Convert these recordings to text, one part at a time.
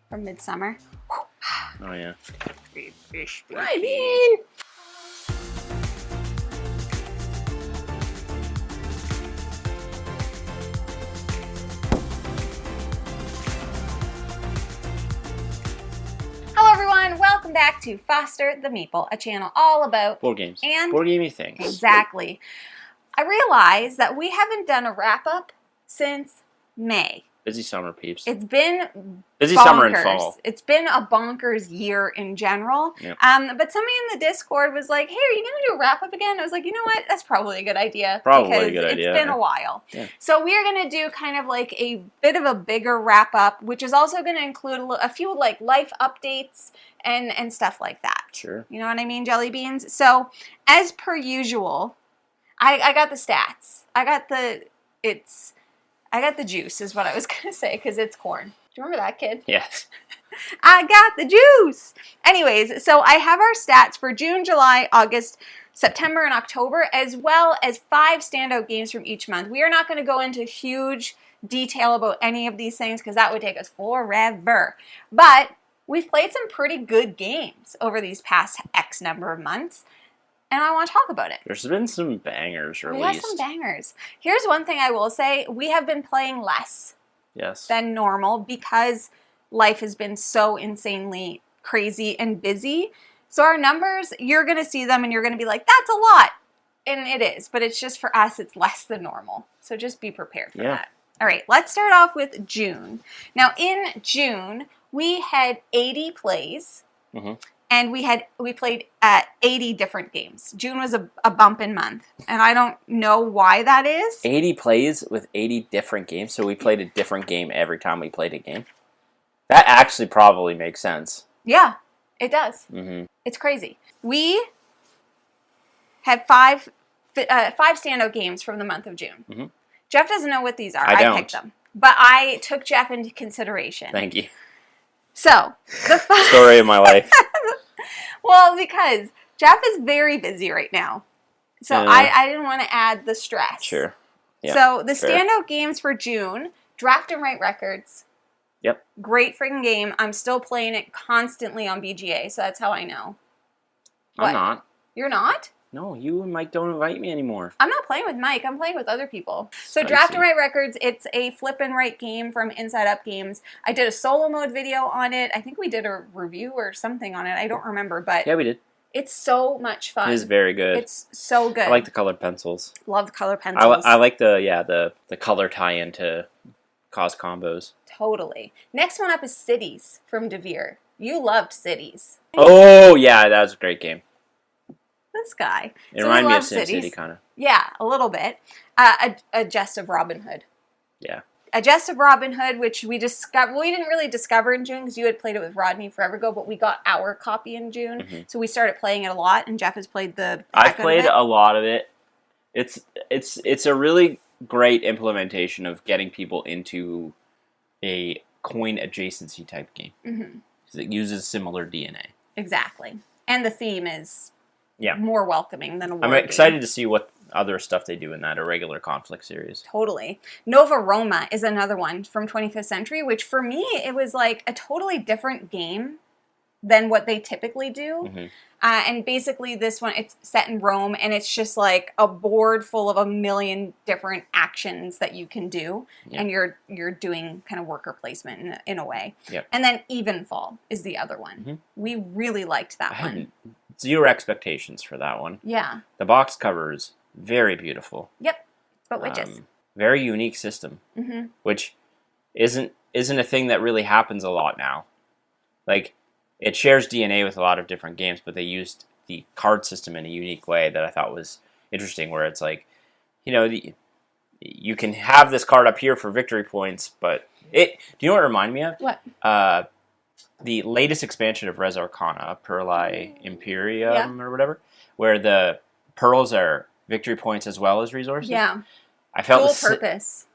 from Midsummer. Oh, yeah. I mean... Hello everyone, welcome back to Foster the Meeple, a channel all about board games. And board gamey things. Exactly. I realize that we haven't done a wrap-up since May. Busy summer, peeps. It's been busy bonkers. Summer and fall. It's been a bonkers year in general. Yep. But somebody in the Discord was like, hey, are you going to do a wrap-up again? I was like, you know what? That's probably a good idea. Probably a good idea. It's been a while. Yeah. So we are going to do kind of like a bit of a bigger wrap-up, which is also going to include a few like life updates and stuff like that. Sure. You know what I mean, jelly beans? So as per usual, I got the stats. I got the juice is what I was going to say because it's corn. Do you remember that, kid? Yes. I got the juice. Anyways, so I have our stats for June, July, August, September, and October, as well as 5 standout games from each month. We are not going to go into huge detail about any of these things because that would take us forever. But we've played some pretty good games over these past X number of months. And I want to talk about it. There's been some bangers released. We have some bangers. Here's one thing I will say. We have been playing less than normal because life has been so insanely crazy and busy. So our numbers, you're going to see them and you're going to be like, that's a lot. And it is. But it's just for us, it's less than normal. So just be prepared for that. All right, let's start off with June. Now in June, we had 80 plays. Mm-hmm. And we played 80 different games. June was a bumpin' month, and I don't know why that is. 80 plays with 80 different games, so we played a different game every time we played a game? That actually probably makes sense. Yeah, it does. Mm-hmm. It's crazy. We had 5 standout games from the month of June. Mm-hmm. Jeff doesn't know what these are. I picked them. But I took Jeff into consideration. Thank you. So, the story of my life. Well, because Jeff is very busy right now. So I didn't want to add the stress. Sure. Yeah, so the standout games for June, Draft and Write Records. Yep. Great freaking game. I'm still playing it constantly on BGA, so that's how I know. I'm not. You're not? No, you and Mike don't invite me anymore. I'm not playing with Mike. I'm playing with other people. So Draft and Write Records, it's a flip and write game from Inside Up Games. I did a solo mode video on it. I think we did a review or something on it. I don't remember, but yeah, we did. It's so much fun. It is very good. It's so good. I like the colored pencils. Love the colored pencils. I like the color tie-in to cause combos. Totally. Next one up is Cities from DeVere. You loved Cities. Oh, yeah, that was a great game. This guy. It reminded me of SimCity, kind of. Yeah, a little bit. A Jest of Robin Hood. Yeah. A Jest of Robin Hood, which we discovered. Well, we didn't really discover in June because you had played it with Rodney forever ago, but we got our copy in June, so we started playing it a lot. And Jeff has played the. I've played a lot of it. It's a really great implementation of getting people into a coin adjacency type game. Mm-hmm. It uses similar DNA. Exactly, and the theme is. Yeah. More welcoming than a war I'm excited to see what other stuff they do in that irregular conflict series. Totally. Nova Roma is another one from 25th Century, which for me, it was like a totally different game than what they typically do. Mm-hmm. And basically this one, it's set in Rome, and it's just like a board full of a million different actions that you can do. Yep. And you're doing kind of worker placement in a way. Yep. And then Evenfall is the other one. Mm-hmm. We really liked that one. Zero expectations for that one. Yeah. The box cover is very beautiful. Yep. But witches. Very unique system. Mm-hmm. Which isn't a thing that really happens a lot now. Like, it shares DNA with a lot of different games, but they used the card system in a unique way that I thought was interesting, where it's like, you know, you can have this card up here for victory points, but do you know what it reminded me of? What? The latest expansion of Res Arcana, Pearli Imperium or whatever, where the pearls are victory points as well as resources. Yeah. I felt dual purpose.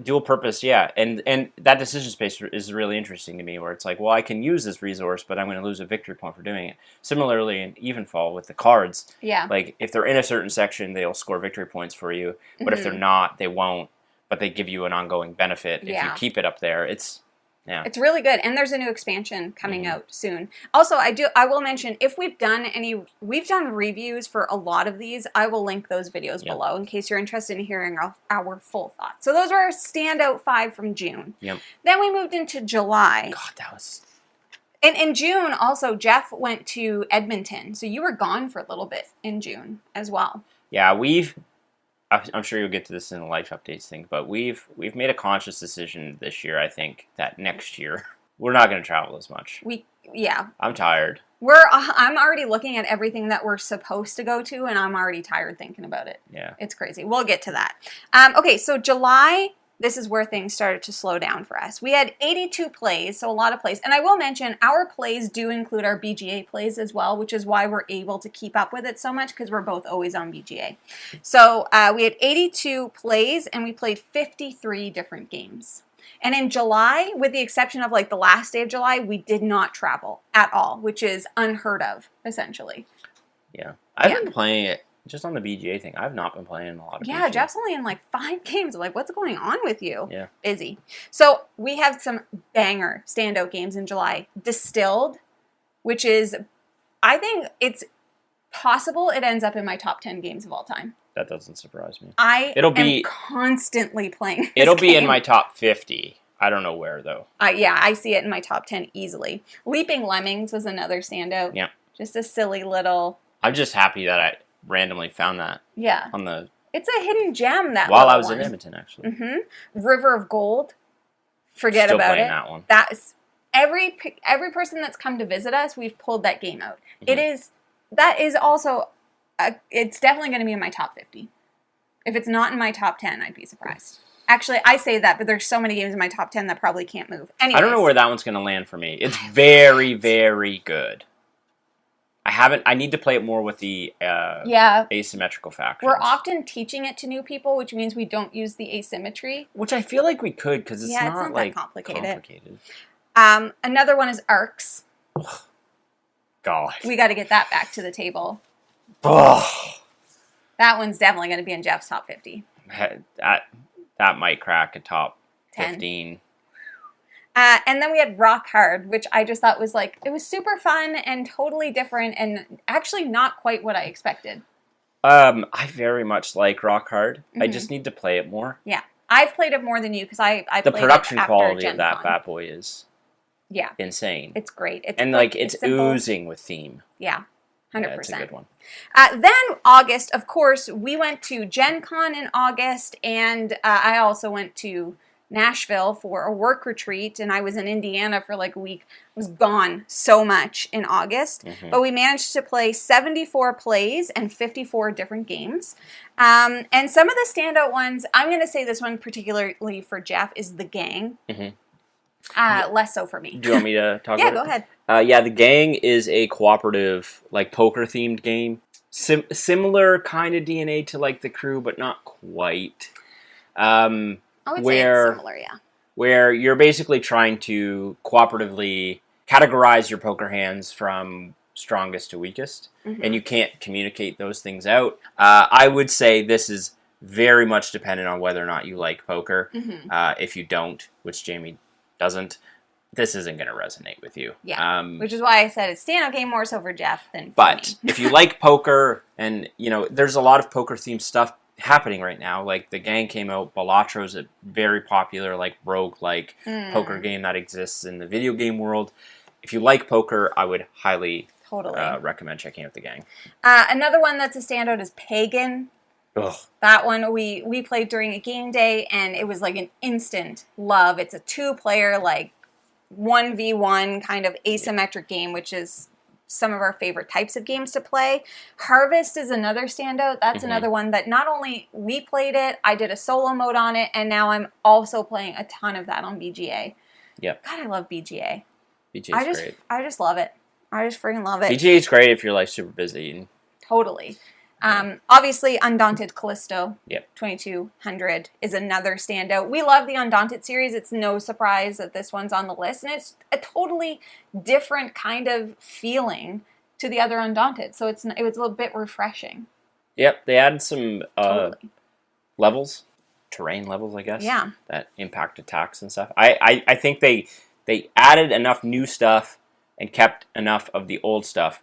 Dual purpose, yeah. And that decision space is really interesting to me, where it's like, well, I can use this resource, but I'm going to lose a victory point for doing it. Similarly in Evenfall with the cards, like if they're in a certain section, they'll score victory points for you, but if they're not, they won't, but they give you an ongoing benefit if you keep it up there. It's Yeah. It's really good, and there's a new expansion coming out soon. Also, I will mention, if we've done reviews for a lot of these, I will link those videos below in case you're interested in hearing our full thoughts. So those were our standout 5 from June. Yep. Then we moved into July. God, that was... And in June, also, Jeff went to Edmonton. So you were gone for a little bit in June as well. Yeah, I'm sure you'll get to this in the life updates thing, but we've made a conscious decision this year, I think, that next year we're not going to travel as much. I'm tired. I'm already looking at everything that we're supposed to go to, and I'm already tired thinking about it. Yeah. It's crazy. We'll get to that. Okay, so July... This is where things started to slow down for us. We had 82 plays, so a lot of plays. And I will mention, our plays do include our BGA plays as well, which is why we're able to keep up with it so much, because we're both always on BGA. So we had 82 plays, and we played 53 different games. And in July, with the exception of like the last day of July, we did not travel at all, which is unheard of, essentially. Yeah. I've been playing it. Just on the BGA thing, I've not been playing a lot of BGA. Yeah, Jeff's only in like 5 games. I'm like, what's going on with you? Yeah. Busy. So we have some banger standout games in July. Distilled, which is, I think it's possible it ends up in my top 10 games of all time. That doesn't surprise me. It'll be constantly playing It'll be in my top 50. I don't know where, though. Yeah, I see it in my top 10 easily. Leaping Lemmings was another standout. Yeah. Just a silly little... I'm just happy that I randomly found that. Yeah. On the... It's a hidden gem, that while I was in Edmonton, actually. Mm-hmm. River of Gold. Forget Still about playing it. That one. That's... Every person that's come to visit us, we've pulled that game out. Mm-hmm. That is also... it's definitely going to be in my top 50. If it's not in my top 10, I'd be surprised. Actually, I say that, but there's so many games in my top 10 that probably can't move. Anyways. I don't know where that one's going to land for me. It's very, very good. I need to play it more with the asymmetrical factors. We're often teaching it to new people, which means we don't use the asymmetry. Which I feel like we could, because it's not like that complicated. complicated. Another one is Arcs. Ugh. God. We got to get that back to the table. Ugh. That one's definitely going to be in Jeff's top 50. That might crack a top 15. And then we had Rock Hard, which I just thought was it was super fun and totally different and actually not quite what I expected. I very much like Rock Hard. Mm-hmm. I just need to play it more. Yeah. I've played it more than you because I played it after production quality of Gen Con. that bad boy is insane. It's great. It's oozing with theme. Yeah. 100%. Yeah, it's a good one. Then August, of course, we went to Gen Con in August, and I also went to Nashville for a work retreat, and I was in Indiana for a week. I was gone so much in August, but we managed to play 74 plays and 54 different games. And some of the standout ones, I'm going to say this one particularly for Jeff, is The Gang. Less so for me. Do you want me to talk about it? Yeah, go ahead. The Gang is a cooperative, poker-themed game. Similar kind of DNA to, The Crew, but not quite. I would say it's similar, yeah. Where you're basically trying to cooperatively categorize your poker hands from strongest to weakest, and you can't communicate those things out. I would say this is very much dependent on whether or not you like poker. If you don't, which Jamie doesn't, this isn't going to resonate with you. Yeah, which is why I said it's standout game more so for Jeff than for But me. If you like poker, and there's a lot of poker-themed stuff happening right now. The Gang came out. Balattro's a very popular, rogue-like poker game that exists in the video game world. If you like poker, I would highly recommend checking out The Gang. Another one that's a standout is Pagan. Ugh. That one we played during a game day, and it was an instant love. It's a 2-player, 1v1 kind of asymmetric game, which is some of our favorite types of games to play. Harvest is another standout. That's another one that not only we played it, I did a solo mode on it, and now I'm also playing a ton of that on BGA. Yep. God, I love BGA. BGA's great. I just love it. I just freaking love it. BGA's great if you're super busy. Totally. Obviously, Undaunted Callisto 2200 is another standout. We love the Undaunted series. It's no surprise that this one's on the list, and it's a totally different kind of feeling to the other Undaunted, so it was a little bit refreshing. Yep, they added some levels, terrain levels, I guess. Yeah. That impact attacks and stuff. I think they they added enough new stuff and kept enough of the old stuff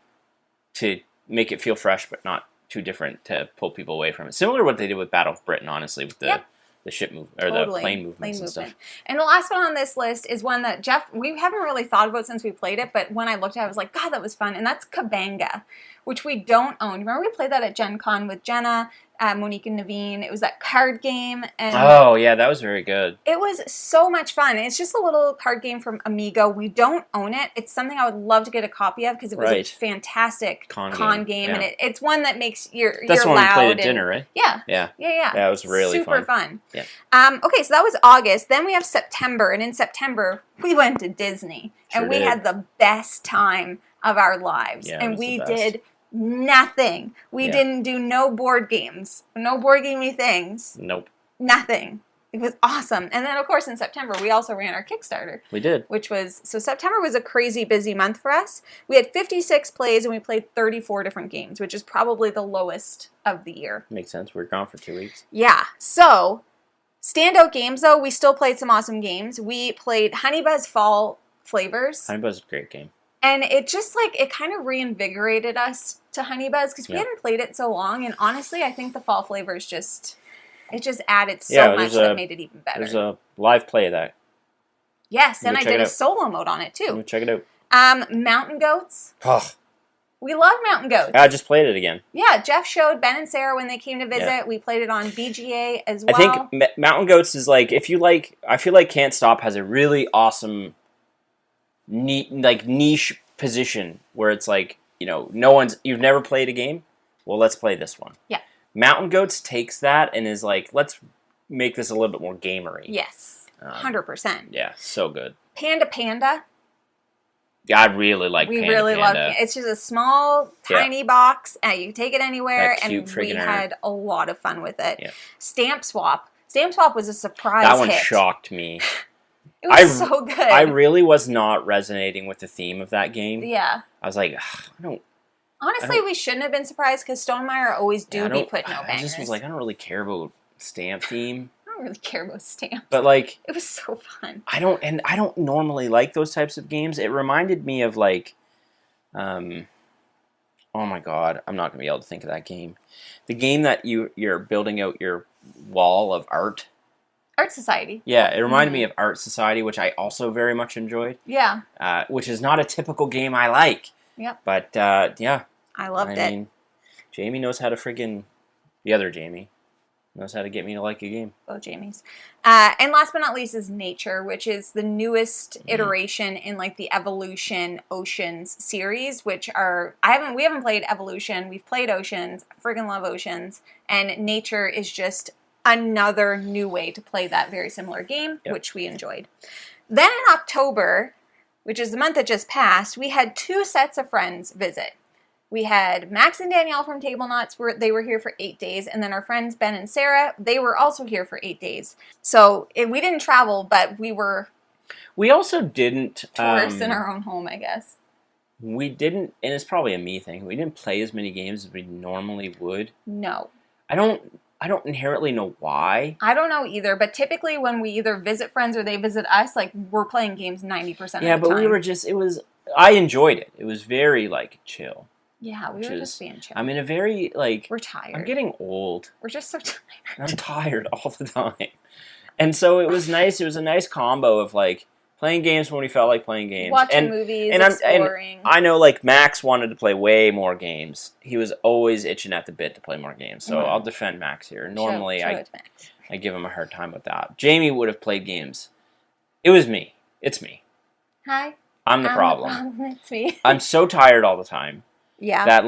to make it feel fresh, but not too different to pull people away from it. Similar to what they did with Battle of Britain, honestly, with the ship move or the plane movements and stuff. And the last one on this list is one that Jeff, we haven't really thought about since we played it, but when I looked at it, I was like, God, that was fun. And that's Kabanga, which we don't own. Remember we played that at Gen Con with Jenna, Monique and Naveen. It was that card game. And oh, yeah, that was very good. It was so much fun. It's just a little card game from Amigo. We don't own it. It's something I would love to get a copy of because it was a fantastic con game. Yeah. And it's one that makes you're That's loud. That's one we played at dinner, right? Yeah. Yeah. Yeah, it was really super fun. Yeah. Okay, so that was August. Then we have September. And in September, we went to Disney. Sure and we did. had the best time of our lives. Yeah, and we did nothing. We didn't do no board games. No board gamey things. Nope. Nothing. It was awesome. And then, of course, in September, we also ran our Kickstarter. We did. So September was a crazy busy month for us. We had 56 plays and we played 34 different games, which is probably the lowest of the year. Makes sense. We were gone for 2 weeks. Yeah. So, standout games, though, we still played some awesome games. We played Honeybuzz Fall Flavors. Honeybuzz is a great game. And it just, it kind of reinvigorated us to Honeybuzz because we hadn't played it so long. And honestly, I think the fall flavors just added so much that made it even better. There's a live play of that. Yes, and I did a solo mode on it, too. Check it out. Mountain Goats. Oh. We love Mountain Goats. I just played it again. Yeah, Jeff showed Ben and Sarah when they came to visit. Yeah. We played it on BGA as well. I think Mountain Goats is I feel like Can't Stop has a really awesome niche position where it's you've never played a game, well, let's play this one. Yeah. Mountain Goats takes that and is let's make this a little bit more gamery. Yes. 100%. Yeah, so good. Panda. Yeah, I really like Panda. We really love it. It's just a small, tiny box, and you can take it anywhere, and we had a lot of fun with it. Yeah. Stamp Swap. Stamp Swap was a surprise hit. That one shocked me. It was so good. I really was not resonating with the theme of that game. Yeah. I was like, Honestly, we shouldn't have been surprised because Stonemeyer always be putting out bangers. I just was like, I don't really care about stamp theme. I don't really care about stamps. But it was so fun. I don't normally like those types of games. It reminded me of oh my god, I'm not gonna be able to think of that game. The game that you're building out your wall of art. Art Society. Yeah, it reminded me of Art Society, which I also very much enjoyed. Yeah. Which is not a typical game I like. Yep. But, yeah. I loved it. I mean, Jamie knows how to the other Jamie knows how to get me to like a game. Both Jamies. And last but not least is Nature, which is the newest iteration in the Evolution Oceans series, which we haven't played Evolution. We've played Oceans. I friggin' love Oceans. And Nature is just another new way to play that very similar game, which we enjoyed. Then in October, which is the month that just passed, we had 2 sets of friends visit. We had Max and Danielle from Table Knots, they were here for 8 days, and then our friends Ben and Sarah, they were also here for 8 days. So we didn't travel, but we also didn't tourists in our own home, I guess. We didn't, and it's probably a me thing, we didn't play as many games as we normally would. No. I don't inherently know why. I don't know either, but typically when we either visit friends or they visit us, we're playing games 90% of the time. Yeah, but I enjoyed it. It was very, chill. Yeah, we were just being chill. I'm in a very, we're tired. I'm getting old. We're just so tired. I'm tired all the time. And so it was nice. It was a nice combo of, playing games when we felt like playing games. Watching movies, exploring. I know, Max wanted to play way more games. He was always itching at the bit to play more games. So I'll defend Max here. Normally, I give him a hard time with that. Jamie would have played games. It was me. It's me. Hi. I'm the problem. It's me. I'm so tired all the time. Yeah. That,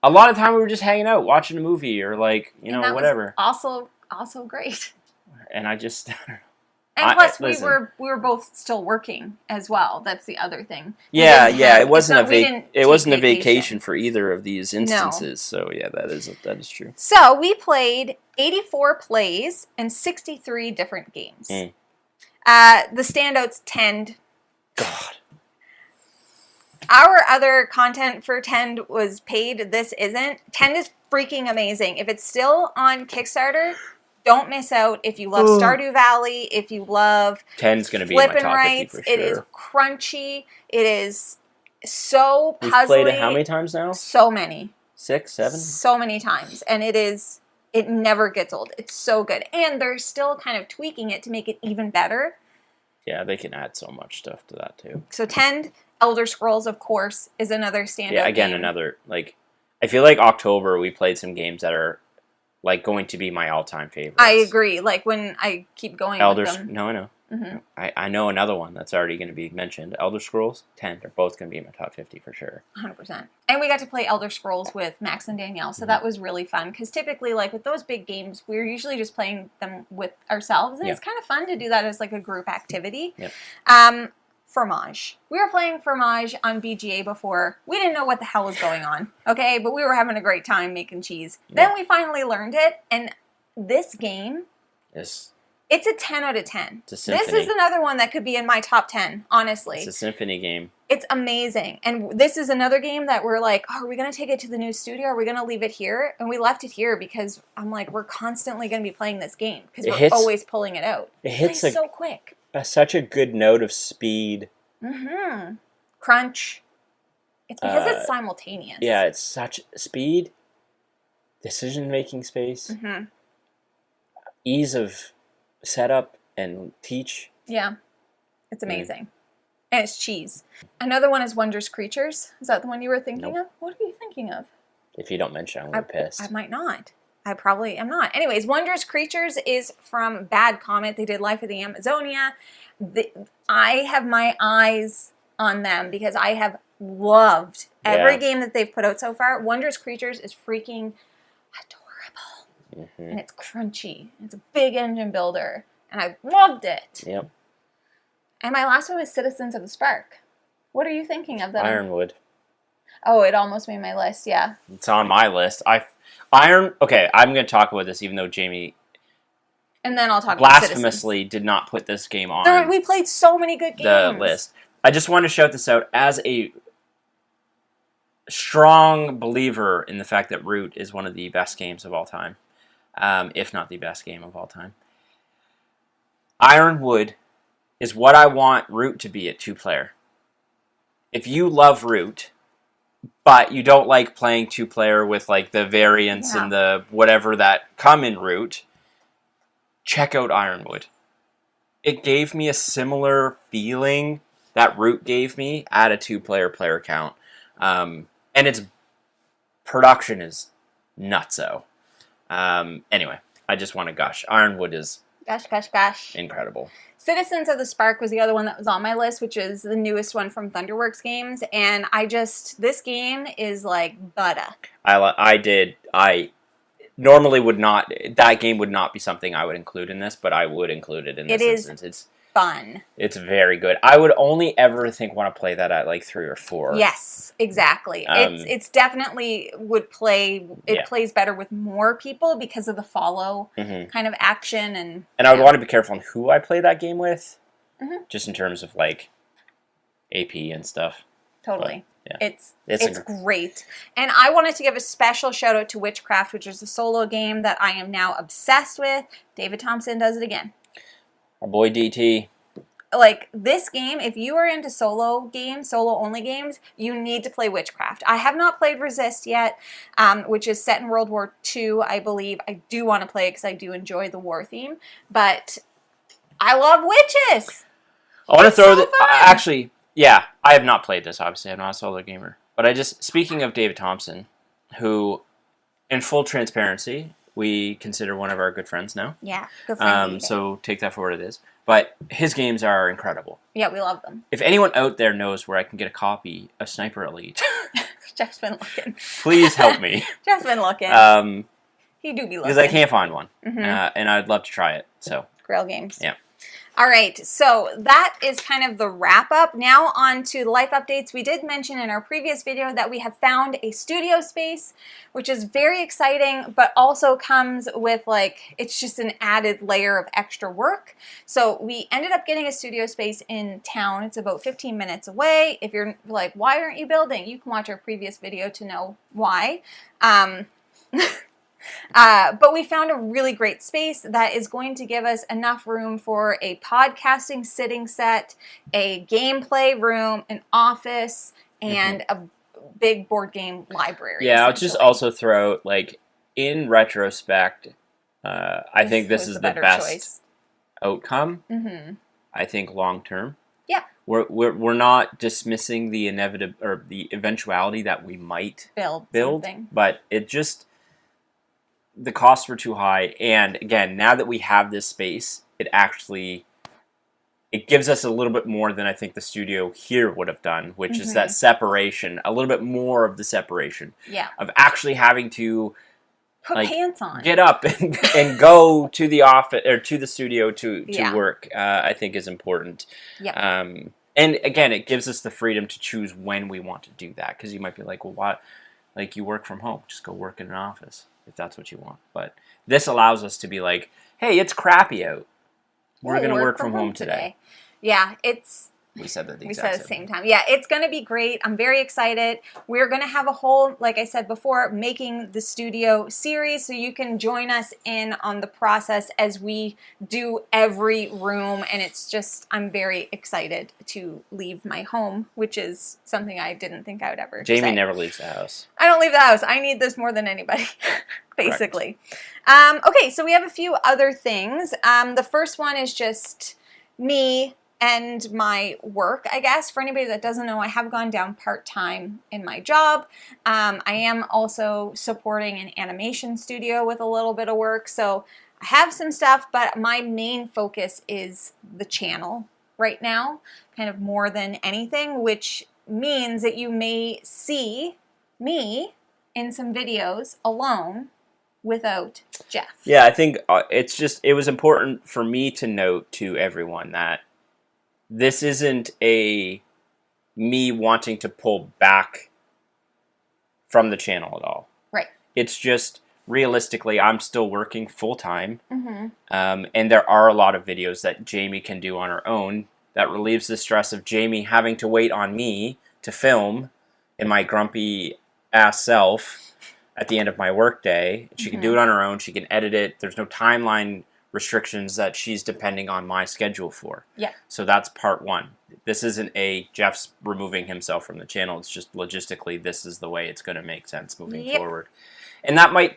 a lot of time we were just hanging out, watching a movie or, whatever. Was also great. And I just... And plus, we were both still working as well. That's the other thing. Yeah. It wasn't a vacation for either of these instances. No. So yeah, that is true. So we played 84 plays and 63 different games. The standouts Tend. God. Our other content for Tend was paid. This isn't. Tend is freaking amazing. If it's still on Kickstarter, don't miss out if you love Stardew Valley, if you love 10's going to be in my top 50 for sure. It is crunchy. It is so puzzly. We've played it how many times now? So many. 6, 7? So many times. And it never gets old. It's so good. And they're still kind of tweaking it to make it even better. Yeah, they can add so much stuff to that too. So 10, Elder Scrolls, of course, is another standout Yeah, again, game. another, like, I feel like October we played some games that are, like, going to be my all-time favorites. I agree. Like, when I keep going with them. No, I know. Mm-hmm. I know another one that's already going to be mentioned. Elder Scrolls, 10. They're both going to be in my top 50 for sure. 100%. And we got to play Elder Scrolls with Max and Danielle, so that was really fun. Because typically, like, with those big games, we're usually just playing them with ourselves. And it's kind of fun to do that as, like, a group activity. Yep. Fromage. We were playing Fromage on BGA before. We didn't know what the hell was going on, okay? But we were having a great time making cheese. Yep. Then we finally learned it, and this game... It's a 10 out of 10. It's a symphony. This is another one that could be in my top 10, honestly. It's a symphony game. It's amazing. And this is another game that we're like, oh, are we going to take it to the new studio? Are we going to leave it here? And we left it here because I'm like, we're constantly going to be playing this game because we're always pulling it out. It hits so quick. Such a good note of speed. Mm-hmm. Crunch. It's because it's simultaneous. Yeah, it's such speed, decision-making space, ease of setup and teach. Yeah. It's amazing. And it's cheese. Another one is Wondrous Creatures. Is that the one you were thinking of? What are you thinking of? If you don't mention, I'm going to be pissed. I might not. I probably am not. Anyways, Wondrous Creatures is from Bad Comet. They did Life of the Amazonia. I have my eyes on them because I have loved every game that they've put out so far. Wondrous Creatures is freaking adorable. And it's crunchy. It's a big engine builder. And I loved it. Yep. And my last one was Citizens of the Spark. What are you thinking of them? Ironwood. Oh, it almost made my list, yeah. It's on my list. Okay, I'm going to talk about this even though Jamie... And then I'll talk about blasphemously did not put this game on. We played so many good games. The list. I just want to shout this out as a strong believer in the fact that Root is one of the best games of all time. If not the best game of all time. Ironwood is what I want Root to be at 2-player. If you love Root, but you don't like playing 2-player with like the variants and the whatever that come in Root, check out Ironwood. It gave me a similar feeling that Root gave me at a 2-player player count. And its production is nutso. Anyway, I just want to gush. Ironwood is Gosh. incredible. Citizens of the Spark was the other one that was on my list, which is the newest one from Thunderworks Games, and this game is like butter. I normally would not, that game would not be something I would include in this, but I would include it in this instance. It's fun. It's very good. I would only ever want to play that at like 3 or 4. Yes, exactly. It's definitely plays better with more people because of the follow kind of action and I would want to be careful on who I play that game with, just in terms of like AP and stuff. Totally. But, yeah. It's great. And I wanted to give a special shout out to Witchcraft, which is a solo game that I am now obsessed with. David Thompson does it again. Our boy DT. Like, this game, if you are into solo-only games, you need to play Witchcraft. I have not played Resist yet, which is set in World War II, I believe. I do want to play it because I do enjoy the war theme. But I love witches! I want to throw actually, yeah, I have not played this, obviously. I'm not a solo gamer. But speaking of David Thompson, who, in full transparency, we consider one of our good friends now. Yeah, good friend. So take that for what it is. But his games are incredible. Yeah, we love them. If anyone out there knows where I can get a copy of Sniper Elite, Jeff's been looking. Please help me. Jeff's been looking. He do be looking. Because I can't find one, and I'd love to try it. So Grail Games. Yeah. All right, so that is kind of the wrap-up. Now on to life updates. We did mention in our previous video that we have found a studio space, which is very exciting, but also comes with, like, it's just an added layer of extra work. So we ended up getting a studio space in town. It's about 15 minutes away. If you're like, why aren't you building? You can watch our previous video to know why. But we found a really great space that is going to give us enough room for a podcasting sitting set, a gameplay room, an office, and a big board game library. Yeah, I'll just also throw, like, in retrospect, I think this is the best choice. Outcome. I think long term. Yeah. We're not dismissing the inevitable or the eventuality that we might build something. But it just, the costs were too high, and again, now that we have this space, it gives us a little bit more than I think the studio here would have done, which is that separation, a little bit more of the separation. Yeah. Of actually having to put pants on, get up and go to the office or to the studio to work, I think is important. Yeah. And again, it gives us the freedom to choose when we want to do that, because you might be like, well, what? Like, you work from home, just go work in an office if that's what you want. But this allows us to be like, hey, it's crappy out. We're going to work from home today. Yeah, we said that at the same time. Yeah, it's going to be great. I'm very excited. We're going to have a whole, like I said before, Making the Studio series, so you can join us in on the process as we do every room. And it's just, I'm very excited to leave my home, which is something I didn't think I would ever Jamie never leaves the house. I don't leave the house. I need this more than anybody, basically. Okay, so we have a few other things. The first one is just me and my work, I guess. For anybody that doesn't know, I have gone down part-time in my job. I am also supporting an animation studio with a little bit of work, so I have some stuff, but my main focus is the channel right now, kind of more than anything, which means that you may see me in some videos alone without Jeff. Yeah, I think it was important for me to note to everyone that this isn't me wanting to pull back from the channel at all. Right. It's just, realistically, I'm still working full-time. And there are a lot of videos that Jamie can do on her own that relieves the stress of Jamie having to wait on me to film in my grumpy-ass self at the end of my workday. She can do it on her own. She can edit it. There's no timeline restrictions that she's depending on my schedule for. Yeah. So that's part one. This isn't Jeff's removing himself from the channel. It's just logistically, this is the way it's going to make sense moving forward. And that might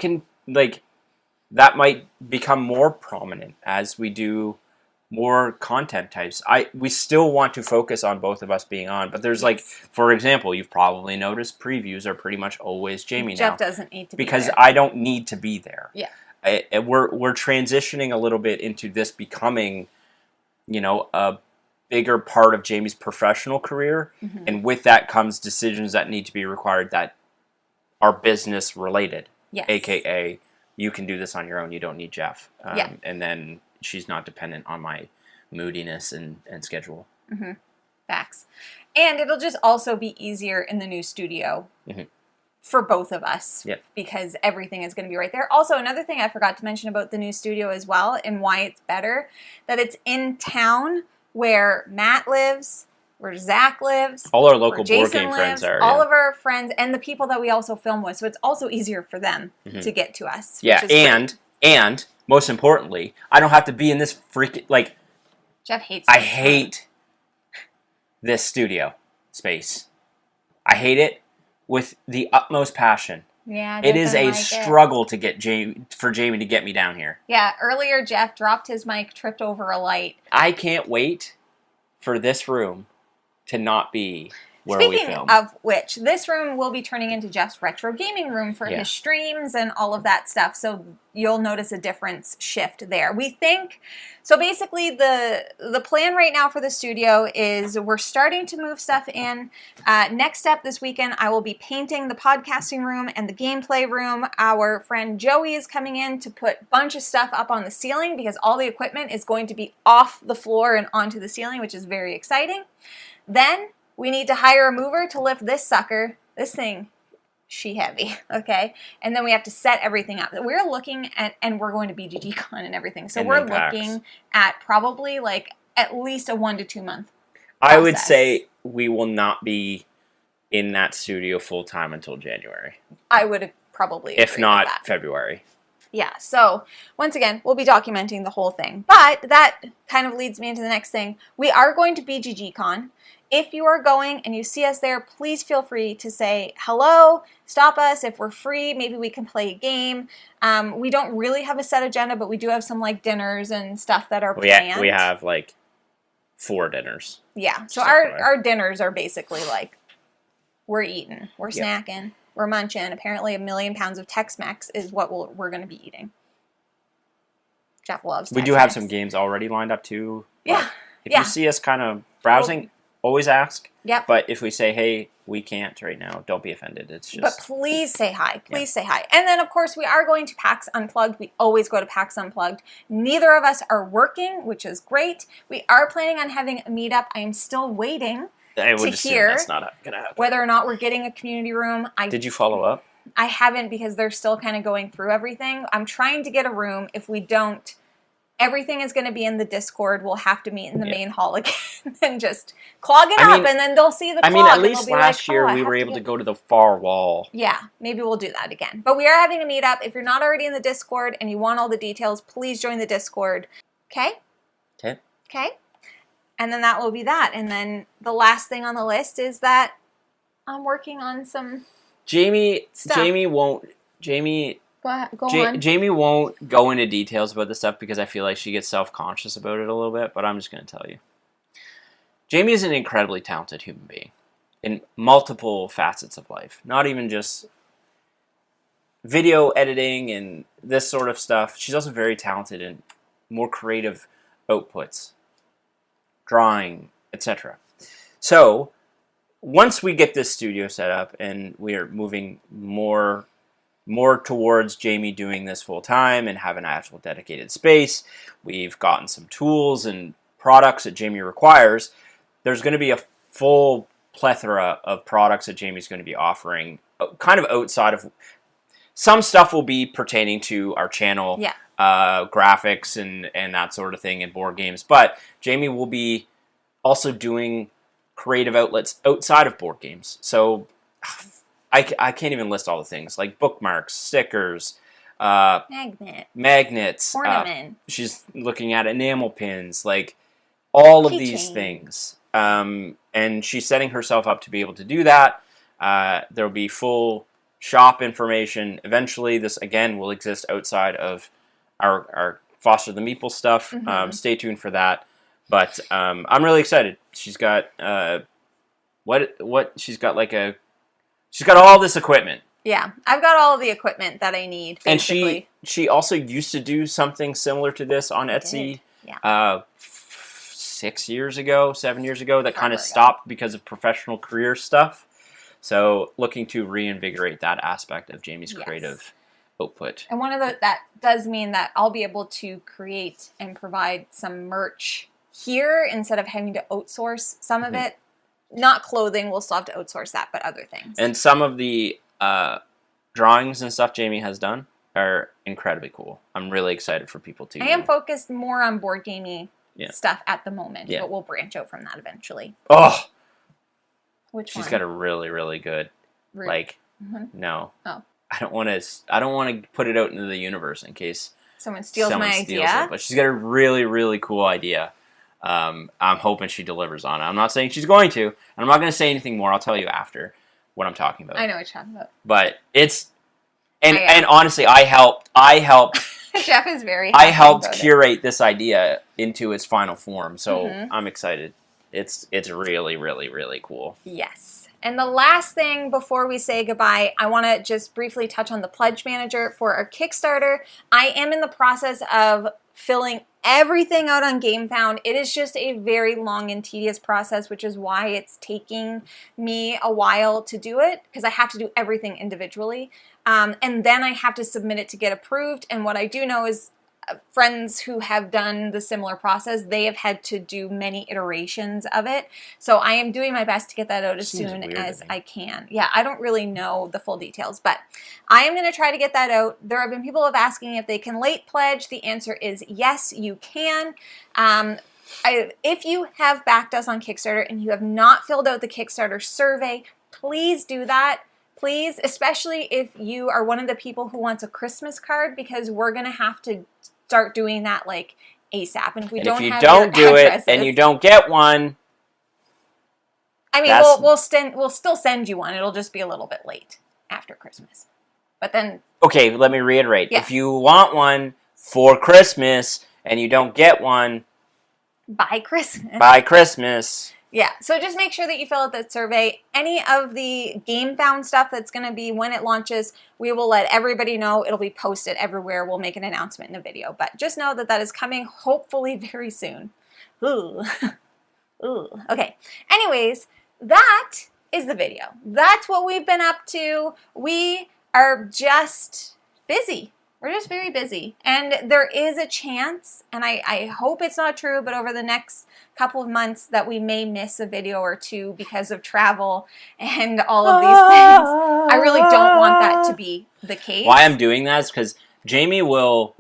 become more prominent as we do more content types. We still want to focus on both of us being on, but there's like, for example, you've probably noticed previews are pretty much always Jamie now. Jeff doesn't need to be there. Because I don't need to be there. Yeah. We're transitioning a little bit into this becoming, a bigger part of Jamie's professional career, and with that comes decisions that need to be required that are business related. Yes. AKA, you can do this on your own. You don't need Jeff. And then she's not dependent on my moodiness and schedule. Facts. And it'll just also be easier in the new studio. For both of us, because everything is going to be right there. Also, another thing I forgot to mention about the new studio as well, and why it's better, that it's in town where Matt lives, where Zach lives, all our local board game friends are, all of our friends, and the people that we also film with. So it's also easier for them to get to us. Yeah, and most importantly, I don't have to be in this freaking Jeff hates. I hate this studio space. I hate it with the utmost passion. Yeah, it is a struggle to get for Jamie to get me down here. Yeah, earlier Jeff dropped his mic, tripped over a light. I can't wait for this room to not be where we film. Speaking of which, this room will be turning into Jeff's retro gaming room for his streams and all of that stuff. So you'll notice a difference shift there. We think, so basically the plan right now for the studio is we're starting to move stuff in. Next step this weekend, I will be painting the podcasting room and the gameplay room. Our friend Joey is coming in to put a bunch of stuff up on the ceiling because all the equipment is going to be off the floor and onto the ceiling, which is very exciting. Then we need to hire a mover to lift this sucker. This thing, she heavy, okay? And then we have to set everything up. We're looking at, and we're going to BGG Con and everything. So we're looking at probably like at least a 1 to 2 month process. I would say we will not be in that studio full time until January. I would probably agree if not with that. February. Yeah, so once again, we'll be documenting the whole thing. But that kind of leads me into the next thing. We are going to BGGCon. If you are going and you see us there, please feel free to say hello, stop us. If we're free, maybe we can play a game. We don't really have a set agenda, but we do have some like dinners and stuff that are planned. We have like 4 dinners. Yeah, so our dinners are basically like we're eating, we're snacking, we're munching. Apparently 1 million pounds of Tex-Mex is what we're going to be eating. Jeff loves Tex-Mex. We do have some games already lined up too. Yeah. If you see us kind of browsing, always ask. Yep. But if we say, hey, we can't right now, don't be offended. It's just. But please say hi. Please say hi. And then, of course, we are going to PAX Unplugged. We always go to PAX Unplugged. Neither of us are working, which is great. We are planning on having a meetup. I am still waiting to hear that's not going to happen. Whether or not we're getting a community room. Did you follow up? I haven't because they're still kind of going through everything. I'm trying to get a room. If we don't, everything is going to be in the Discord. We'll have to meet in the main hall again and just clog it up, and then they'll see the clog. At least last year we were able to go to the far wall. Yeah, maybe we'll do that again. But we are having a meetup. If you're not already in the Discord and you want all the details, please join the Discord. Okay? Okay. Okay? And then that will be that. And then the last thing on the list is that I'm working on some stuff. Jamie won't go into details about this stuff because I feel like she gets self-conscious about it a little bit, but I'm just going to tell you. Jamie is an incredibly talented human being in multiple facets of life, not even just video editing and this sort of stuff. She's also very talented in more creative outputs, drawing, etc. So, once we get this studio set up and we are moving more towards Jamie doing this full time and have an actual dedicated space, we've gotten some tools and products that Jamie requires. There's going to be a full plethora of products that Jamie's going to be offering, kind of outside of. Some stuff will be pertaining to our channel, graphics and that sort of thing, and board games. But Jamie will be also doing creative outlets outside of board games. So I can't even list all the things, like bookmarks, stickers, magnets, ornaments. She's looking at enamel pins, like all of these things. And she's setting herself up to be able to do that. There will be full shop information. Eventually, this, again, will exist outside of our Foster the Meeple stuff. Mm-hmm. Stay tuned for that. But I'm really excited. She's got she's got she's got all this equipment. Yeah, I've got all of the equipment that I need, basically. And she also used to do something similar to this on Etsy 7 years ago, that kind of stopped because of professional career stuff. So looking to reinvigorate that aspect of Jamie's creative output. And that does mean that I'll be able to create and provide some merch here instead of having to outsource some of it. Not clothing, we'll still have to outsource that, but other things. And some of the drawings and stuff Jamie has done are incredibly cool. I'm really excited for people to. I am focused more on board gamey stuff at the moment, but we'll branch out from that eventually. Oh! Which She's one? got a really, really good, no. Oh. I don't want to put it out into the universe in case someone steals my idea. But she's got a really, really cool idea. I'm hoping she delivers on it. I'm not saying she's going to, and I'm not going to say anything more. I'll tell you after what I'm talking about. I know what you're talking about. But it's, and honestly, I helped. Jeff is very. I helped curate this idea into its final form, so I'm excited. It's really, really, really cool. Yes. And the last thing before we say goodbye, I want to just briefly touch on the pledge manager for our Kickstarter. I am in the process of filling everything out on GameFound. It is just a very long and tedious process, which is why it's taking me a while to do it, because I have to do everything individually. And then I have to submit it to get approved. And what I do know is friends who have done the similar process, they have had to do many iterations of it. So I am doing my best to get that out as soon as I can. Yeah, I don't really know the full details, but I am going to try to get that out. There have been people have asking if they can late pledge. The answer is yes, you can. If you have backed us on Kickstarter and you have not filled out the Kickstarter survey, please do that. please, especially if you are one of the people who wants a Christmas card, because we're going to have to start doing that like ASAP. And if we don't have your addresses, and you don't get one, I mean, we'll still send you one. It'll just be a little bit late after Christmas. But then... Okay, let me reiterate. Yeah. If you want one for Christmas and you don't get one... By Christmas. By Christmas. Yeah, so just make sure that you fill out that survey. Any of the Game Found stuff that's going to be when it launches, we will let everybody know. It'll be posted everywhere. We'll make an announcement in a video. But just know that that is coming hopefully very soon. Ooh. Ooh. Okay. Anyways, that is the video. That's what we've been up to. We are just busy. We're just very busy. And there is a chance, and I hope it's not true, but over the next couple of months that we may miss a video or two because of travel and all of these things. I really don't want that to be the case. Why I'm doing that is because Jamie will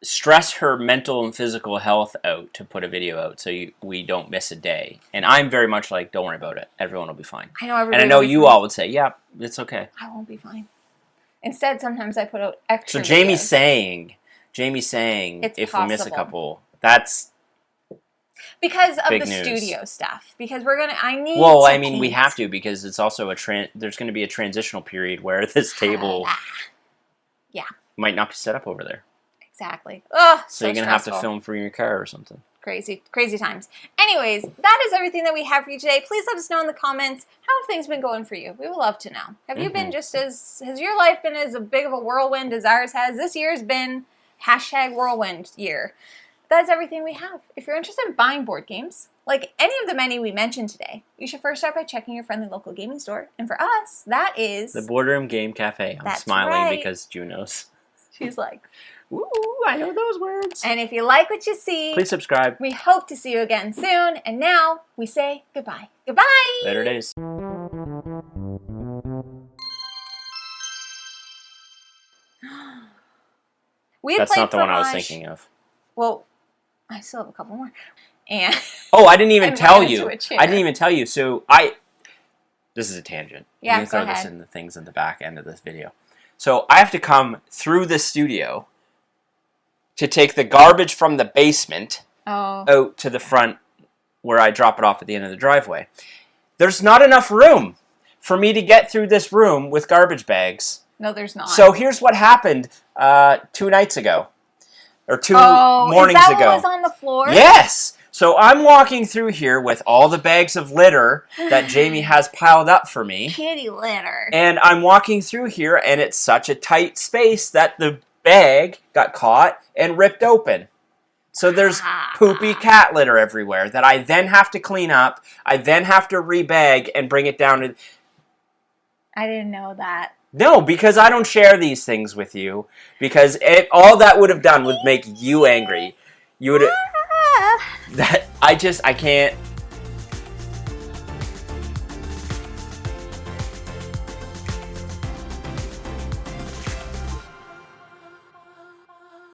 stress her mental and physical health out to put a video out so we don't miss a day. And I'm very much like, don't worry about it. Everyone will be fine. I know everybody And I know you all would say, yeah, it's okay. I won't be fine. Instead, sometimes I put out extra So Jamie's saying it's if possible. We miss a couple, that's because of the studio stuff. Because I need Well, I mean, we have to because it's also there's going to be a transitional period where this table might not be set up over there. Exactly. Oh, so you're going to have to film from your car or something. Crazy, crazy times. Anyways, that is everything that we have for you today. Please let us know in the comments, how have things been going for you? We would love to know. Have you been just has your life been as big of a whirlwind as ours has? This year's been #whirlwind year. That's everything we have. If you're interested in buying board games, like any of the many we mentioned today, you should first start by checking your friendly local gaming store. And for us, that is... the Boardroom Game Cafe. I'm smiling because June knows. She's like... Ooh, I know those words. And if you like what you see, please subscribe. We hope to see you again soon. And now we say goodbye. Goodbye. Better days. That's not the one I was thinking of. Well, I still have a couple more. And I didn't even tell you. I didn't even tell you. So this is a tangent. Yeah, you can throw this in the things in the back end of this video. So I have to come through the studio to take the garbage from the basement out to the front where I drop it off at the end of the driveway. There's not enough room for me to get through this room with garbage bags. No, there's not. So here's what happened 2 nights ago. Or 2 mornings ago. Is that what was on the floor? Yes! So I'm walking through here with all the bags of litter that Jamie has piled up for me. Kitty litter. And I'm walking through here, and it's such a tight space that the bag got caught and ripped open. So there's poopy cat litter everywhere that I then have to clean up. I then have to rebag and bring it down to... I didn't know that. No, because I don't share these things with you. Because all that would have done would make you angry. You would have... I can't...